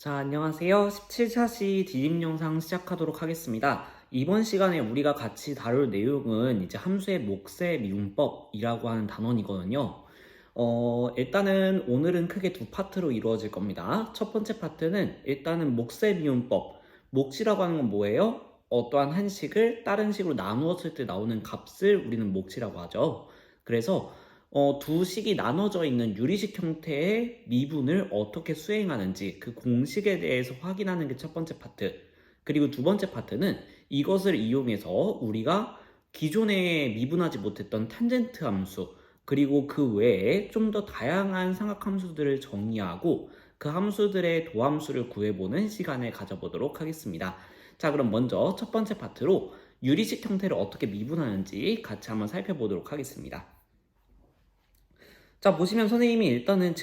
자, 안녕하세요. 17차시 디딤 영상 시작하도록 하겠습니다. 이번 시간에 우리가 같이 다룰 내용은 이제 함수의 몫의 미분법이라고 하는 단원이거든요. 일단은 오늘은 크게 두 파트로 이루어질 겁니다. 첫 번째 파트는 일단은 몫의 미분법. 몫이라고 하는 건 뭐예요? 어떠한 한 식을 다른 식으로 나누었을 때 나오는 값을 우리는 몫이라고 하죠. 그래서 두 식이 나눠져 있는 유리식 형태의 미분을 어떻게 수행하는지 그 공식에 대해서 확인하는 게 첫 번째 파트. 그리고 두 번째 파트는 이것을 이용해서 우리가 기존에 미분하지 못했던 탄젠트 함수, 그리고 그 외에 좀 더 다양한 삼각함수들을 정의하고 그 함수들의 도함수를 구해보는 시간을 가져보도록 하겠습니다. 자, 그럼 먼저 첫 번째 파트로 유리식 형태를 어떻게 미분하는지 같이 한번 살펴보도록 하겠습니다. 자, 보시면 선생님이 일단은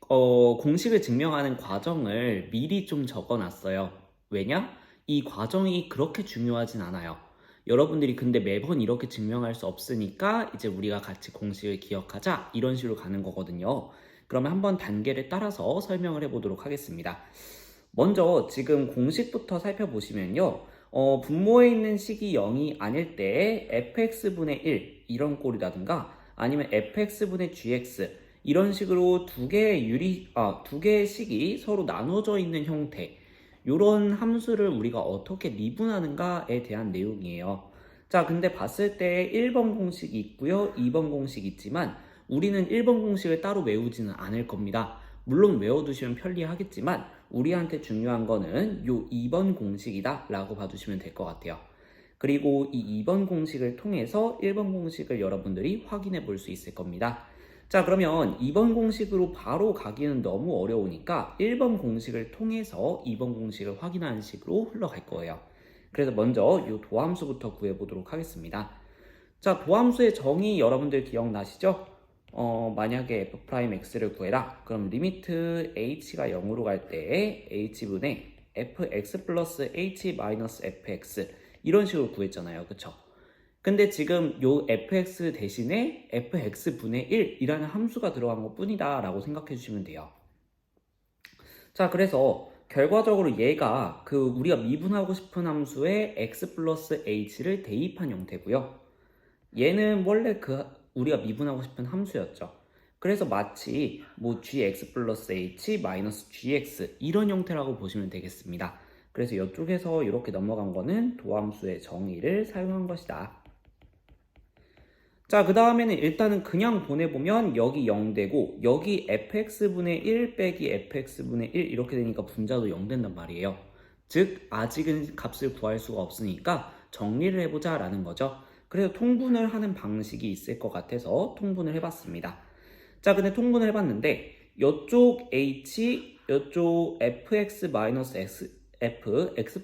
공식을 증명하는 과정을 미리 좀 적어놨어요. 왜냐? 이 과정이 그렇게 중요하진 않아요. 여러분들이 근데 매번 이렇게 증명할 수 없으니까 이제 우리가 같이 공식을 기억하자 이런 식으로 가는 거거든요. 그러면 한번 단계를 따라서 설명을 해보도록 하겠습니다. 먼저 지금 공식부터 살펴보시면요. 분모에 있는 식이 0이 아닐 때 fx분의 1 이런 꼴이라든가 아니면 fx분의 gx 이런 식으로 두 개의 식이 서로 나눠져 있는 형태, 이런 함수를 우리가 어떻게 미분하는가에 대한 내용이에요. 자, 근데 봤을 때 1번 공식이 있고요, 2번 공식이 있지만 우리는 1번 공식을 따로 외우지는 않을 겁니다. 물론 외워두시면 편리하겠지만 우리한테 중요한 거는 요 2번 공식이다 라고 봐주시면 될 것 같아요. 그리고 이 2번 공식을 통해서 1번 공식을 여러분들이 확인해 볼 수 있을 겁니다. 자, 그러면 2번 공식으로 바로 가기는 너무 어려우니까 1번 공식을 통해서 2번 공식을 확인하는 식으로 흘러갈 거예요. 그래서 먼저 이 도함수부터 구해보도록 하겠습니다. 자, 도함수의 정의 여러분들 기억나시죠? 만약에 f'x를 구해라. 그럼 리미트 h가 0으로 갈 때 h분의 fx 플러스 h 마이너스 fx 이런 식으로 구했잖아요. 그쵸? 근데 지금 요 fx 대신에 fx분의 1이라는 함수가 들어간 것 뿐이다 라고 생각해 주시면 돼요. 자, 그래서 결과적으로 얘가 우리가 미분하고 싶은 함수에 x 플러스 h를 대입한 형태고요. 얘는 원래 우리가 미분하고 싶은 함수였죠. 그래서 마치 뭐 gx 플러스 h 마이너스 gx 이런 형태라고 보시면 되겠습니다. 그래서 이쪽에서 이렇게 넘어간 거는 도함수의 정의를 사용한 것이다. 자, 그 다음에는 일단은 그냥 보내보면 여기 0 되고 여기 fx분의 1 빼기 fx분의 1 이렇게 되니까 분자도 0 된단 말이에요. 즉 아직은 값을 구할 수가 없으니까 정리를 해보자 라는 거죠. 그래서 통분을 하는 방식이 있을 것 같아서 통분을 해봤습니다. 자, 근데 통분을 해봤는데 이쪽 h, 이쪽 x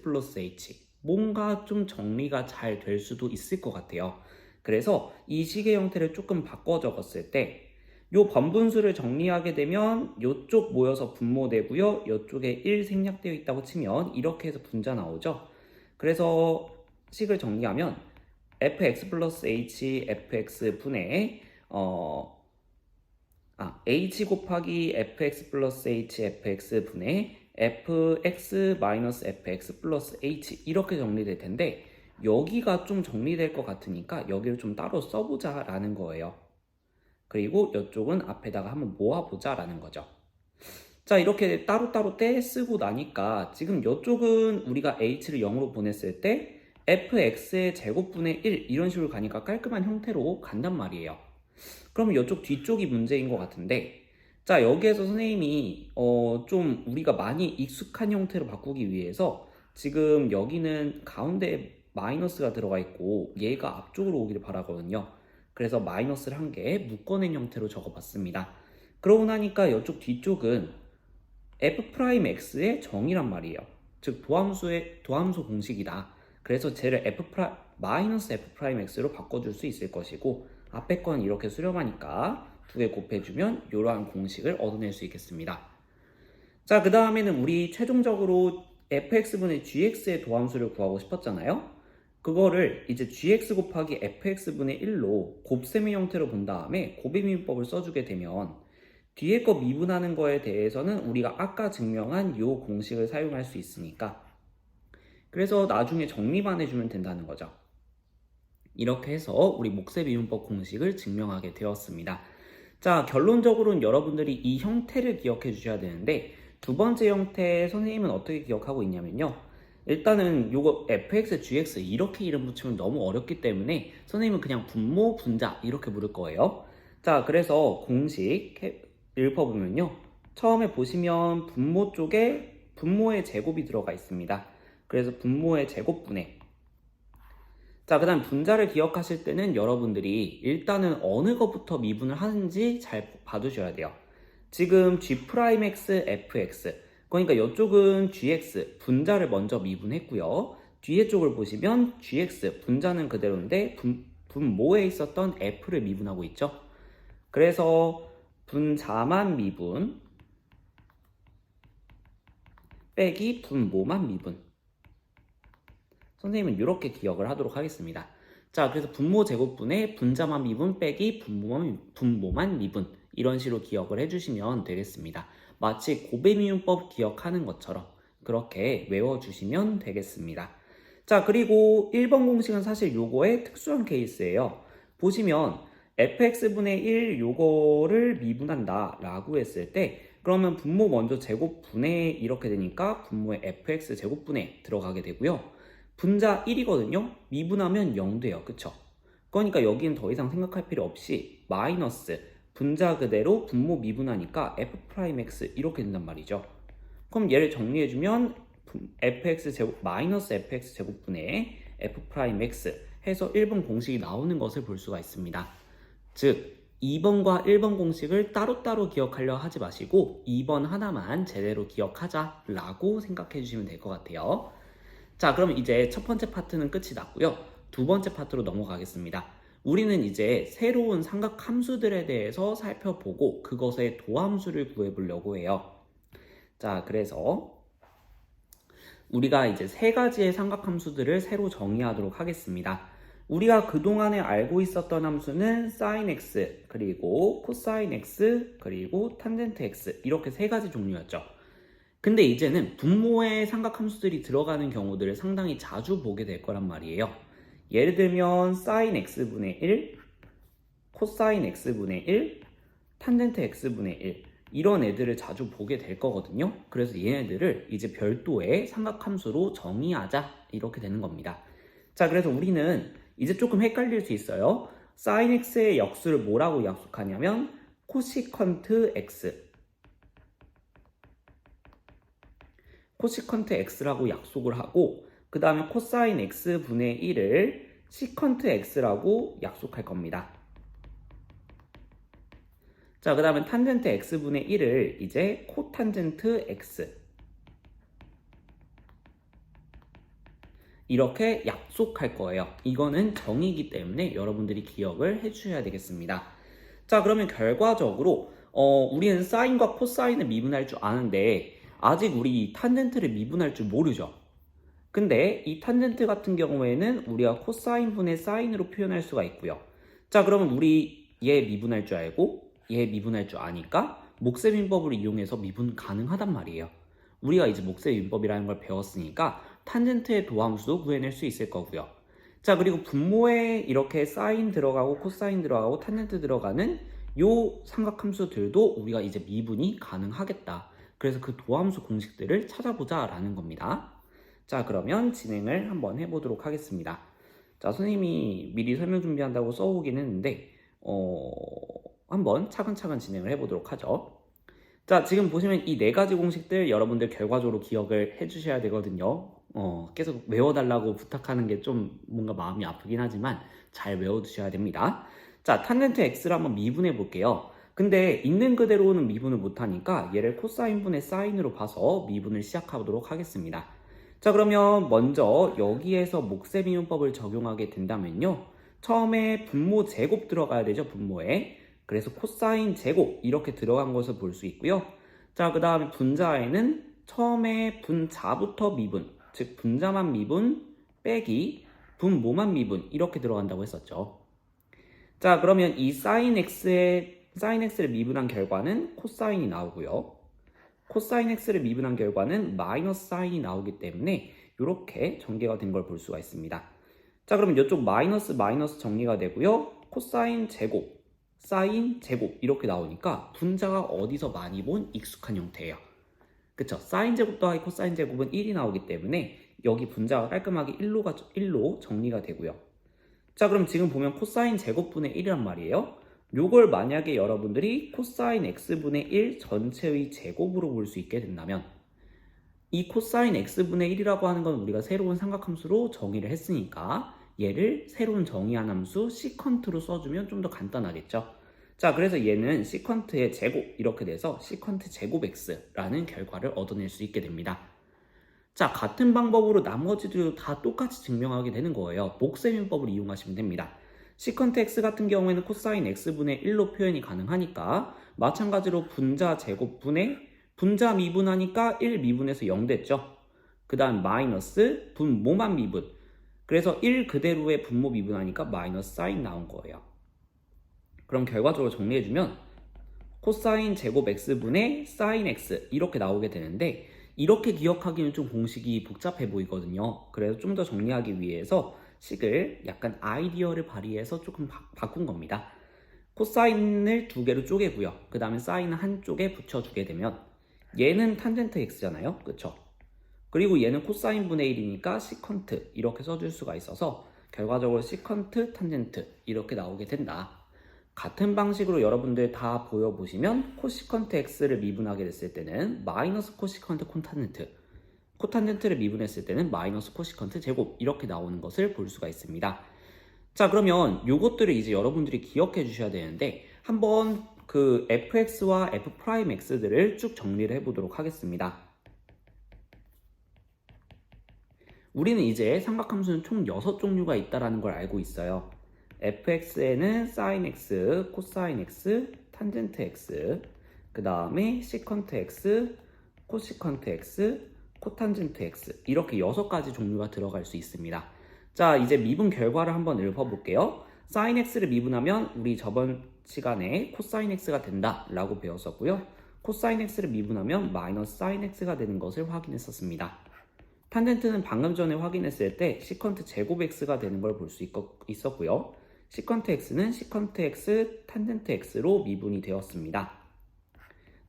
플러스 h 뭔가 좀 정리가 잘 될 수도 있을 것 같아요. 그래서 이 식의 형태를 조금 바꿔 적었을 때 요 번분수를 정리하게 되면 요쪽 모여서 분모되고요. 요쪽에 1 생략되어 있다고 치면 이렇게 해서 분자 나오죠. 그래서 식을 정리하면 fx 플러스 h fx 분의 h 곱하기 fx 플러스 h fx 분의 fx 마이너스 fx 플러스 h 이렇게 정리될 텐데 여기가 좀 정리될 것 같으니까 여기를 좀 따로 써보자 라는 거예요. 그리고 이쪽은 앞에다가 한번 모아보자 라는 거죠. 자, 이렇게 따로따로 떼쓰고 나니까 지금 이쪽은 우리가 h를 0으로 보냈을 때 fx의 제곱분의 1 이런 식으로 가니까 깔끔한 형태로 간단 말이에요. 그러면 이쪽 뒤쪽이 문제인 것 같은데, 자, 여기에서 선생님이 좀 우리가 많이 익숙한 형태로 바꾸기 위해서 지금 여기는 가운데 마이너스가 들어가 있고 얘가 앞쪽으로 오기를 바라거든요. 그래서 마이너스를 한 개 묶어낸 형태로 적어봤습니다. 그러고 나니까 이쪽 뒤쪽은 f'x의 정의란 말이에요. 즉 도함수 공식이다. 그래서 쟤를 마이너스 f'x로 바꿔줄 수 있을 것이고 앞에 건 이렇게 수렴하니까 두 개 곱해주면 이러한 공식을 얻어낼 수 있겠습니다. 자, 그 다음에는 우리 최종적으로 fx분의 gx의 도함수를 구하고 싶었잖아요. 그거를 이제 gx 곱하기 fx분의 1로 곱셈의 형태로 본 다음에 곱셈미분법을 써주게 되면 뒤에 거 미분하는 거에 대해서는 우리가 아까 증명한 이 공식을 사용할 수 있으니까 그래서 나중에 정리만 해주면 된다는 거죠. 이렇게 해서 우리 몫의 비문법 공식을 증명하게 되었습니다. 자, 결론적으로는 여러분들이 이 형태를 기억해 주셔야 되는데 두 번째 형태 선생님은 어떻게 기억하고 있냐면요. 일단은 요거 fx, gx 이렇게 이름 붙이면 너무 어렵기 때문에 선생님은 그냥 분모, 분자 이렇게 부를 거예요. 자, 그래서 공식 읽어보면요. 처음에 보시면 분모 쪽에 분모의 제곱이 들어가 있습니다. 그래서 분모의 제곱분의 자, 그 다음 분자를 기억하실 때는 여러분들이 일단은 어느 것부터 미분을 하는지 잘 봐두셔야 돼요. 지금 G'X, Fx 그러니까 이쪽은 Gx 분자를 먼저 미분했고요. 뒤에 쪽을 보시면 Gx 분자는 그대로인데 분모에 있었던 F를 미분하고 있죠. 그래서 분자만 미분 빼기 분모만 미분 선생님은 이렇게 기억을 하도록 하겠습니다. 자, 그래서 분모 제곱분의 분자만 미분 빼기 분모만 미분 이런 식으로 기억을 해주시면 되겠습니다. 마치 곱의 미분법 기억하는 것처럼 그렇게 외워주시면 되겠습니다. 자, 그리고 1번 공식은 사실 요거의 특수한 케이스예요. 보시면 fx분의 1 요거를 미분한다 라고 했을 때 그러면 분모 먼저 제곱분의 이렇게 되니까 분모의 fx 제곱분의 들어가게 되고요. 분자 1이거든요. 미분하면 0 돼요. 그쵸? 그러니까 여기는 더 이상 생각할 필요 없이 마이너스 분자 그대로 분모 미분하니까 f'x 이렇게 된단 말이죠. 그럼 얘를 정리해주면 fx 제곱 마이너스 fx 제곱분의 f'x 해서 1번 공식이 나오는 것을 볼 수가 있습니다. 즉 2번과 1번 공식을 따로따로 기억하려 하지 마시고 2번 하나만 제대로 기억하자라고 생각해 주시면 될 것 같아요. 자, 그럼 이제 첫 번째 파트는 끝이 났고요. 두 번째 파트로 넘어가겠습니다. 우리는 이제 새로운 삼각함수들에 대해서 살펴보고 그것의 도함수를 구해보려고 해요. 자, 그래서 우리가 이제 세 가지의 삼각함수들을 새로 정의하도록 하겠습니다. 우리가 그동안에 알고 있었던 함수는 sin x, 그리고 cosine x, 그리고 tangent x 이렇게 세 가지 종류였죠. 근데 이제는 분모의 삼각함수들이 들어가는 경우들을 상당히 자주 보게 될 거란 말이에요. 예를 들면 sin x분의 1, cosine x분의 1, tangent x분의 1 이런 애들을 자주 보게 될 거거든요. 그래서 얘네들을 이제 별도의 삼각함수로 정의하자 이렇게 되는 겁니다. 자, 그래서 우리는 이제 조금 헷갈릴 수 있어요. sin x의 역수를 뭐라고 약속하냐면 코시컨트 x 코시컨트 x라고 약속을 하고 그 다음에 코사인 x분의 1을 시컨트 x라고 약속할 겁니다. 자, 그 다음에 탄젠트 x분의 1을 이제 코탄젠트 x 이렇게 약속할 거예요. 이거는 정의이기 때문에 여러분들이 기억을 해주셔야 되겠습니다. 자, 그러면 결과적으로 우리는 사인과 코사인을 미분할 줄 아는데 아직 우리 탄젠트를 미분할 줄 모르죠. 근데 이 탄젠트 같은 경우에는 우리가 코사인분의 사인으로 표현할 수가 있고요. 자, 그러면 우리 얘 미분할 줄 알고 얘 미분할 줄 아니까 몫의 민법을 이용해서 미분 가능하단 말이에요. 우리가 이제 몫의 민법이라는 걸 배웠으니까 탄젠트의 도함수도 구해낼 수 있을 거고요. 자, 그리고 분모에 이렇게 사인 들어가고 코사인 들어가고 탄젠트 들어가는 요 삼각함수들도 우리가 이제 미분이 가능하겠다. 그래서 그 도함수 공식들을 찾아보자 라는 겁니다. 자, 그러면 진행을 한번 해보도록 하겠습니다. 자, 선생님이 미리 설명 준비한다고 써오긴 했는데 한번 차근차근 진행을 해보도록 하죠. 자, 지금 보시면 이 네 가지 공식들 여러분들 결과적으로 기억을 해주셔야 되거든요. 계속 외워달라고 부탁하는 게 좀 뭔가 마음이 아프긴 하지만 잘 외워두셔야 됩니다. 자, 탄젠트 x를 한번 미분해 볼게요. 근데 있는 그대로는 미분을 못하니까 얘를 코사인분의 사인으로 봐서 미분을 시작하도록 하겠습니다. 자, 그러면 먼저 여기에서 몫의 미분법을 적용하게 된다면요. 처음에 분모 제곱 들어가야 되죠, 분모에. 그래서 코사인 제곱 이렇게 들어간 것을 볼 수 있고요. 자, 그 다음에 분자에는 처음에 분자부터 미분, 즉 분자만 미분 빼기 분모만 미분 이렇게 들어간다고 했었죠. 자, 그러면 이 sin x의 사인 x를 미분한 결과는 코사인이 나오고요. 코사인 x를 미분한 결과는 마이너스 사인이 나오기 때문에 이렇게 전개가 된 걸 볼 수가 있습니다. 자, 그러면 이쪽 마이너스 마이너스 정리가 되고요. 코사인 제곱, 사인 제곱 이렇게 나오니까 분자가 어디서 많이 본 익숙한 형태예요. 그쵸? 사인 제곱 더하기 코사인 제곱은 1이 나오기 때문에 여기 분자가 깔끔하게 1로 정리가 되고요. 자, 그럼 지금 보면 코사인 제곱분의 1이란 말이에요. 요걸 만약에 여러분들이 코사인 x분의 1 전체의 제곱으로 볼 수 있게 된다면 이 코사인 x분의 1이라고 하는 건 우리가 새로운 삼각함수로 정의를 했으니까 얘를 새로운 정의한 함수 시컨트로 써주면 좀 더 간단하겠죠. 자, 그래서 얘는 시컨트의 제곱 이렇게 돼서 시컨트 제곱 x라는 결과를 얻어낼 수 있게 됩니다. 자, 같은 방법으로 나머지도 다 똑같이 증명하게 되는 거예요. 목세민법을 이용하시면 됩니다. 시컨트 x 같은 경우에는 코사인 x분의 1로 표현이 가능하니까 마찬가지로 분자 제곱분의 분자 미분하니까 1 미분해서 0 됐죠. 그 다음 마이너스 분모만 미분. 그래서 1 그대로의 분모 미분하니까 마이너스 사인 나온 거예요. 그럼 결과적으로 정리해주면 코사인 제곱 x분의 사인 x 이렇게 나오게 되는데 이렇게 기억하기는 좀 공식이 복잡해 보이거든요. 그래서 좀 더 정리하기 위해서 식을 약간 아이디어를 발휘해서 조금 바꾼 겁니다. 코사인을 두 개로 쪼개고요. 그 다음에 사인을 한쪽에 붙여주게 되면 얘는 탄젠트 x잖아요. 그쵸? 그리고 얘는 코사인분의 1이니까 시컨트 이렇게 써줄 수가 있어서 결과적으로 시컨트 탄젠트 이렇게 나오게 된다. 같은 방식으로 여러분들 다 보여보시면 코시컨트 x를 미분하게 됐을 때는 마이너스 코시컨트 코탄젠트, 코탄젠트를 미분했을 때는 마이너스 코시컨트 제곱 이렇게 나오는 것을 볼 수가 있습니다. 자, 그러면 요것들을 이제 여러분들이 기억해 주셔야 되는데 한번 그 fx와 f'x들을 쭉 정리를 해보도록 하겠습니다. 우리는 이제 삼각함수는 총 6종류가 있다는 걸 알고 있어요. fx에는 sin x, 코사인 x, 탄젠트 x, 그 다음에 시컨트 x, 코시컨트 x, 코탄젠트 x 이렇게 6가지 종류가 들어갈 수 있습니다. 자, 이제 미분 결과를 한번 읊어볼게요. sin x를 미분하면 우리 저번 시간에 코사인 x가 된다 라고 배웠었고요. 코사인 x를 미분하면 마이너스 sin x가 되는 것을 확인했었습니다. 탄젠트는 방금 전에 확인했을 때 시컨트 제곱 x가 되는 걸 볼 수 있었고요. 시컨트 x는 시컨트 x, 탄젠트 x로 미분이 되었습니다.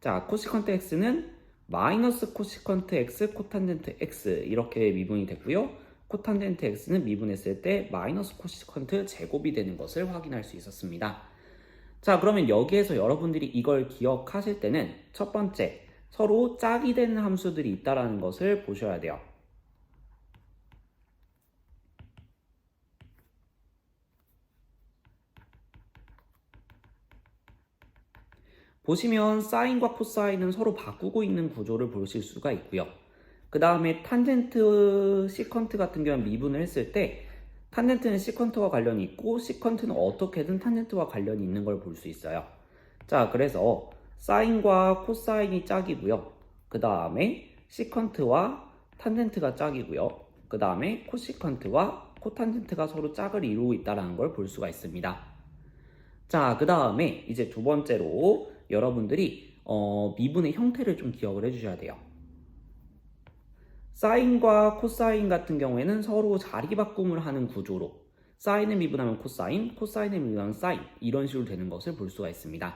자, 코시컨트 x는 마이너스 코시컨트 x, 코탄젠트 x 이렇게 미분이 됐고요. 코탄젠트 x는 미분했을 때 마이너스 코시컨트 제곱이 되는 것을 확인할 수 있었습니다. 자, 그러면 여기에서 여러분들이 이걸 기억하실 때는 첫 번째, 서로 짝이 되는 함수들이 있다는 것을 보셔야 돼요. 보시면 사인과 코사인은 서로 바꾸고 있는 구조를 보실 수가 있고요. 그 다음에 탄젠트, 시컨트 같은 경우는 미분을 했을 때 탄젠트는 시컨트와 관련이 있고 시컨트는 어떻게든 탄젠트와 관련이 있는 걸 볼 수 있어요. 자, 그래서 사인과 코사인이 짝이고요. 그 다음에 시컨트와 탄젠트가 짝이고요. 그 다음에 코시컨트와 코탄젠트가 서로 짝을 이루고 있다는 걸 볼 수가 있습니다. 자, 그 다음에 이제 두 번째로 여러분들이 미분의 형태를 좀 기억을 해주셔야 돼요. 사인과 코사인 같은 경우에는 서로 자리 바꿈을 하는 구조로 사인을 미분하면 코사인, 코사인을 미분하면 사인 이런 식으로 되는 것을 볼 수가 있습니다.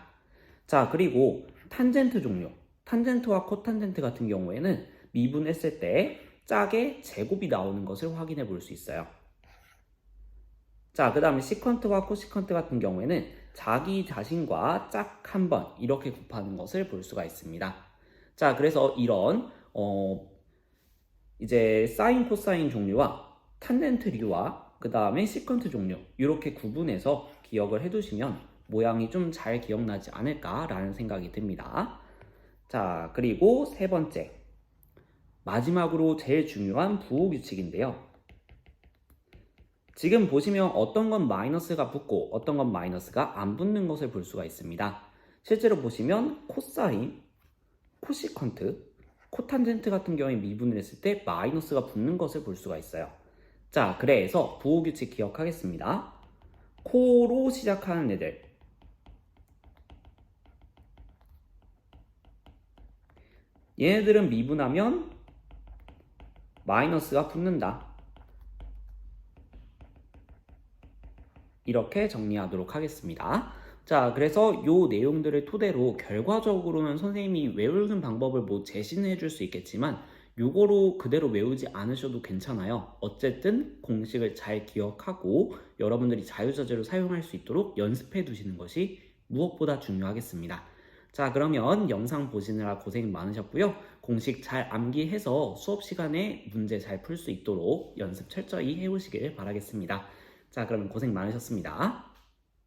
자, 그리고 탄젠트 종류, 탄젠트와 코탄젠트 같은 경우에는 미분했을 때 짝의 제곱이 나오는 것을 확인해 볼 수 있어요. 자, 그 다음에 시컨트와 코시컨트 같은 경우에는 자기 자신과 짝 한 번 이렇게 곱하는 것을 볼 수가 있습니다. 자, 그래서 이런 이제 사인, 코사인 종류와 탄젠트류와 그 다음에 시컨트 종류 이렇게 구분해서 기억을 해두시면 모양이 좀 잘 기억나지 않을까라는 생각이 듭니다. 자, 그리고 세 번째, 마지막으로 제일 중요한 부호규칙인데요. 지금 보시면 어떤 건 마이너스가 붙고 어떤 건 마이너스가 안 붙는 것을 볼 수가 있습니다. 실제로 보시면 코사인, 코시컨트, 코탄젠트 같은 경우에 미분을 했을 때 마이너스가 붙는 것을 볼 수가 있어요. 자, 그래서 부호규칙 기억하겠습니다. 코로 시작하는 애들, 얘네들은 미분하면 마이너스가 붙는다. 이렇게 정리하도록 하겠습니다. 자, 그래서 요 내용들을 토대로 결과적으로는 선생님이 외우는 방법을 뭐 제시는 해줄 수 있겠지만 요거로 그대로 외우지 않으셔도 괜찮아요. 어쨌든 공식을 잘 기억하고 여러분들이 자유자재로 사용할 수 있도록 연습해 두시는 것이 무엇보다 중요하겠습니다. 자, 그러면 영상 보시느라 고생 많으셨고요. 공식 잘 암기해서 수업 시간에 문제 잘 풀 수 있도록 연습 철저히 해오시길 바라겠습니다. 자, 그러면 고생 많으셨습니다.